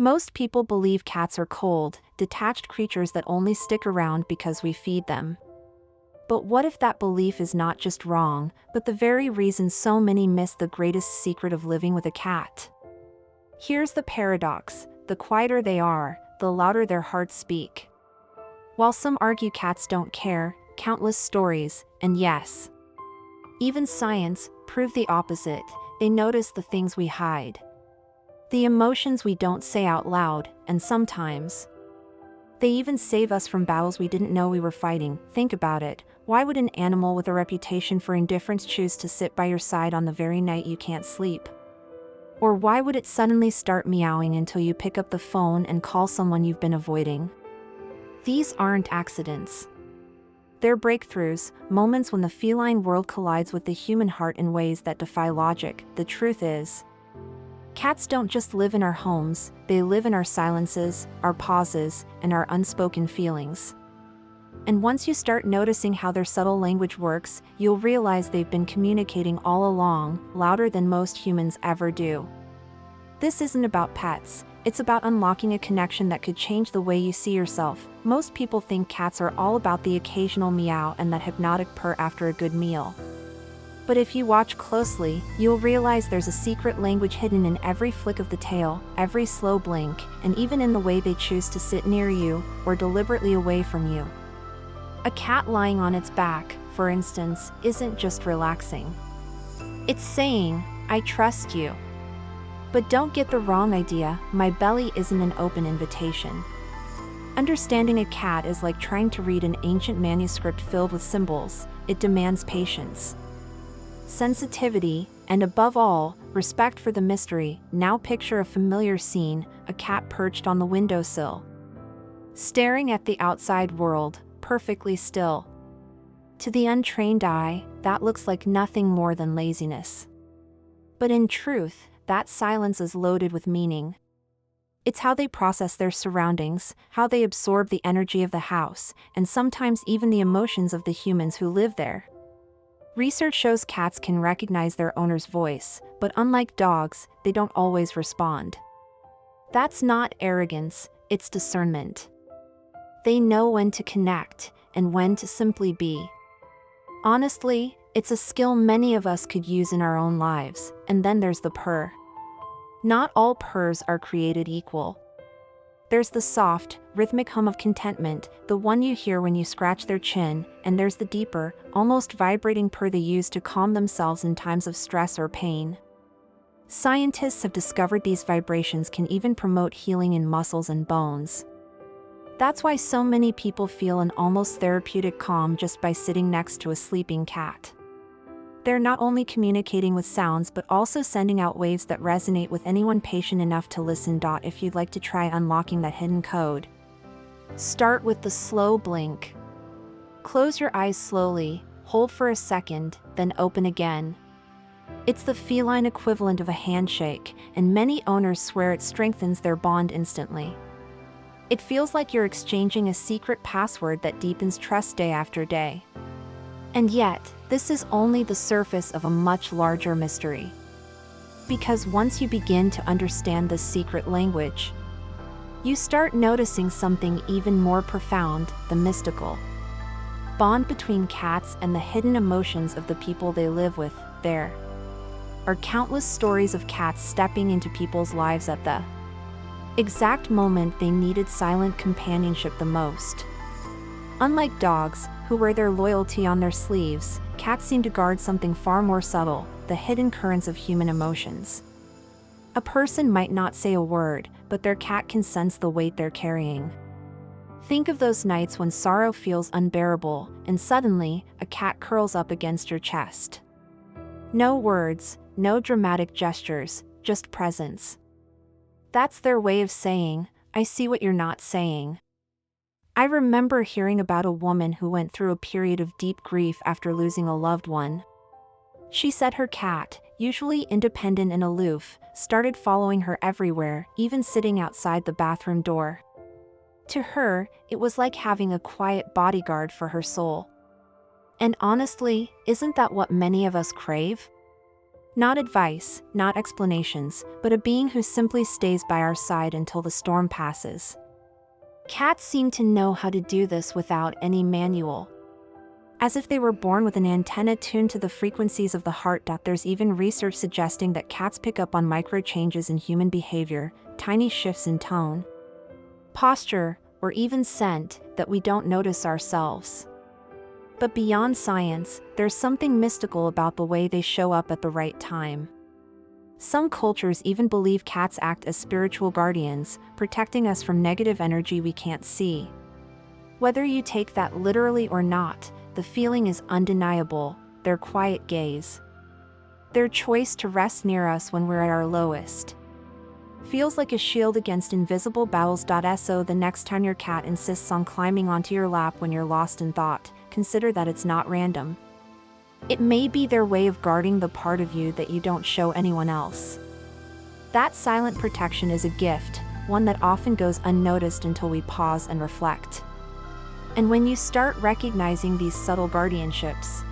Most people believe cats are cold, detached creatures that only stick around because we feed them. But what if that belief is not just wrong, but the very reason so many miss the greatest secret of living with a cat? Here's the paradox: the quieter they are, the louder their hearts speak. While some argue cats don't care, countless stories, and yes, even science, prove the opposite. They notice the things we hide, the emotions we don't say out loud, and sometimes they even save us from battles we didn't know we were fighting. Think about it. Why would an animal with a reputation for indifference choose to sit by your side on the very night you can't sleep? Or why would it suddenly start meowing until you pick up the phone and call someone you've been avoiding? These aren't accidents. They're breakthroughs, moments when the feline world collides with the human heart in ways that defy logic. The truth is, cats don't just live in our homes, they live in our silences, our pauses, and our unspoken feelings. And once you start noticing how their subtle language works, you'll realize they've been communicating all along, louder than most humans ever do. This isn't about pets. It's about unlocking a connection that could change the way you see yourself. Most people think cats are all about the occasional meow and that hypnotic purr after a good meal. But if you watch closely, you'll realize there's a secret language hidden in every flick of the tail, every slow blink, and even in the way they choose to sit near you, or deliberately away from you. A cat lying on its back, for instance, isn't just relaxing. It's saying, "I trust you." But don't get the wrong idea, my belly isn't an open invitation. Understanding a cat is like trying to read an ancient manuscript filled with symbols. It demands patience, sensitivity, and above all, respect for the mystery. Now picture a familiar scene: a cat perched on the windowsill, staring at the outside world, perfectly still. To the untrained eye, that looks like nothing more than laziness. But in truth, that silence is loaded with meaning. It's how they process their surroundings, how they absorb the energy of the house, and sometimes even the emotions of the humans who live there. Research shows cats can recognize their owner's voice, but unlike dogs, they don't always respond. That's not arrogance, it's discernment. They know when to connect, and when to simply be. Honestly, it's a skill many of us could use in our own lives. And then there's the purr. Not all purrs are created equal. There's the soft, rhythmic hum of contentment, the one you hear when you scratch their chin, and there's the deeper, almost vibrating purr they use to calm themselves in times of stress or pain. Scientists have discovered these vibrations can even promote healing in muscles and bones. That's why so many people feel an almost therapeutic calm just by sitting next to a sleeping cat. They're not only communicating with sounds but also sending out waves that resonate with anyone patient enough to listen. If you'd like to try unlocking that hidden code, start with the slow blink. Close your eyes slowly, hold for a second, then open again. It's the feline equivalent of a handshake, and many owners swear it strengthens their bond instantly. It feels like you're exchanging a secret password that deepens trust day after day. And yet, this is only the surface of a much larger mystery. Because once you begin to understand this secret language, you start noticing something even more profound: the mystical bond between cats and the hidden emotions of the people they live with. There are countless stories of cats stepping into people's lives at the exact moment they needed silent companionship the most. Unlike dogs, who wear their loyalty on their sleeves, cats seem to guard something far more subtle: the hidden currents of human emotions. A person might not say a word, but their cat can sense the weight they're carrying. Think of those nights when sorrow feels unbearable, and suddenly, a cat curls up against your chest. No words, no dramatic gestures, just presence. That's their way of saying, "I see what you're not saying." I remember hearing about a woman who went through a period of deep grief after losing a loved one. She said her cat, usually independent and aloof, started following her everywhere, even sitting outside the bathroom door. To her, it was like having a quiet bodyguard for her soul. And honestly, isn't that what many of us crave? Not advice, not explanations, but a being who simply stays by our side until the storm passes. Cats seem to know how to do this without any manual. As if they were born with an antenna tuned to the frequencies of the heart. There's even research suggesting that cats pick up on micro changes in human behavior, tiny shifts in tone, posture, or even scent that we don't notice ourselves. But beyond science, there's something mystical about the way they show up at the right time. Some cultures even believe cats act as spiritual guardians, protecting us from negative energy we can't see. Whether you take that literally or not, the feeling is undeniable: their quiet gaze, their choice to rest near us when we're at our lowest, feels like a shield against invisible battles. So the next time your cat insists on climbing onto your lap when you're lost in thought, consider that it's not random. It may be their way of guarding the part of you that you don't show anyone else. That silent protection is a gift, one that often goes unnoticed until we pause and reflect. And when you start recognizing these subtle guardianships,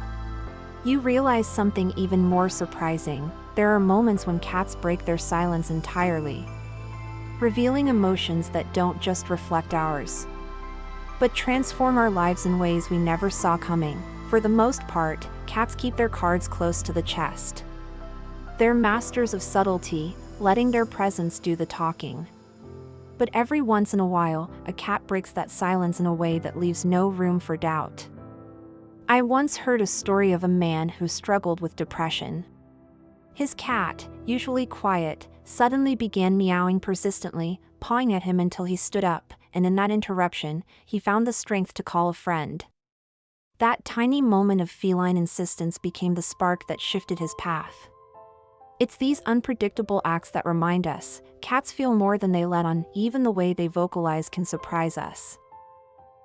you realize something even more surprising. There are moments when cats break their silence entirely, revealing emotions that don't just reflect ours, but transform our lives in ways we never saw coming. For the most part, cats keep their cards close to the chest. They're masters of subtlety, letting their presence do the talking. But every once in a while, a cat breaks that silence in a way that leaves no room for doubt. I once heard a story of a man who struggled with depression. His cat, usually quiet, suddenly began meowing persistently, pawing at him until he stood up, and in that interruption, he found the strength to call a friend. That tiny moment of feline insistence became the spark that shifted his path. It's these unpredictable acts that remind us, cats feel more than they let on. Even the way they vocalize can surprise us.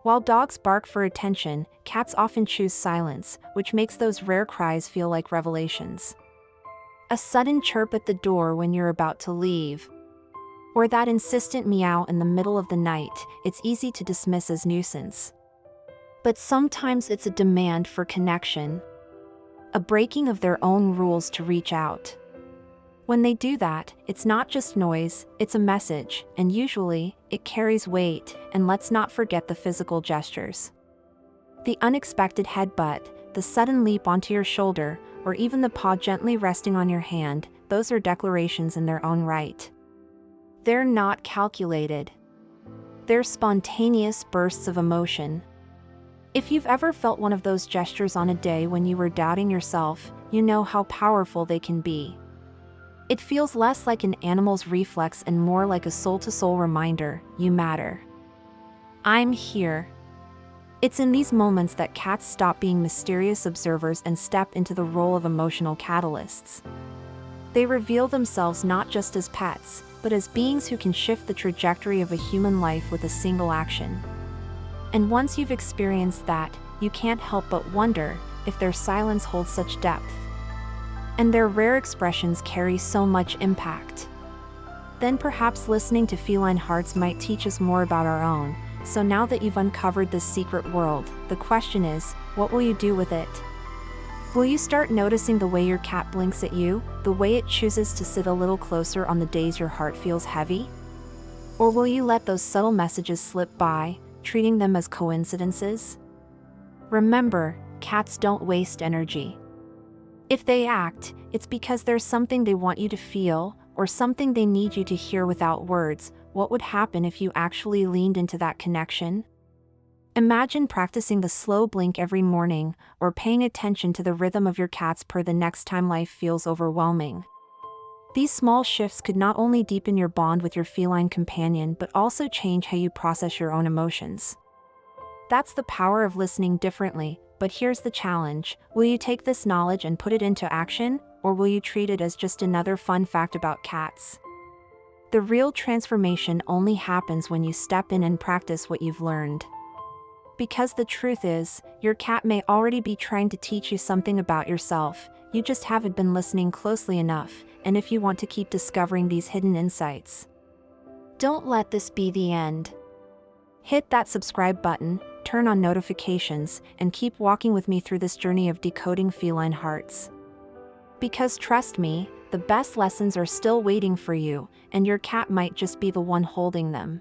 While dogs bark for attention, cats often choose silence, which makes those rare cries feel like revelations. A sudden chirp at the door when you're about to leave, or that insistent meow in the middle of the night, it's easy to dismiss as nuisance. But sometimes it's a demand for connection, a breaking of their own rules to reach out. When they do that, it's not just noise, it's a message, and usually, it carries weight. And let's not forget the physical gestures. The unexpected headbutt, the sudden leap onto your shoulder, or even the paw gently resting on your hand, those are declarations in their own right. They're not calculated. They're spontaneous bursts of emotion. If you've ever felt one of those gestures on a day when you were doubting yourself, you know how powerful they can be. It feels less like an animal's reflex and more like a soul-to-soul reminder: you matter. I'm here. It's in these moments that cats stop being mysterious observers and step into the role of emotional catalysts. They reveal themselves not just as pets, but as beings who can shift the trajectory of a human life with a single action. And once you've experienced that, you can't help but wonder if their silence holds such depth, and their rare expressions carry so much impact. Then perhaps listening to feline hearts might teach us more about our own. So now that you've uncovered this secret world, the question is, what will you do with it? Will you start noticing the way your cat blinks at you, the way it chooses to sit a little closer on the days your heart feels heavy? Or will you let those subtle messages slip by, treating them as coincidences? Remember, cats don't waste energy. If they act, it's because there's something they want you to feel, or something they need you to hear without words. What would happen if you actually leaned into that connection? Imagine practicing the slow blink every morning, or paying attention to the rhythm of your cat's purr the next time life feels overwhelming. These small shifts could not only deepen your bond with your feline companion but also change how you process your own emotions. That's the power of listening differently, but here's the challenge: will you take this knowledge and put it into action, or will you treat it as just another fun fact about cats? The real transformation only happens when you step in and practice what you've learned. Because the truth is, your cat may already be trying to teach you something about yourself, you just haven't been listening closely enough. And if you want to keep discovering these hidden insights, don't let this be the end. Hit that subscribe button, turn on notifications, and keep walking with me through this journey of decoding feline hearts. Because trust me, the best lessons are still waiting for you, and your cat might just be the one holding them.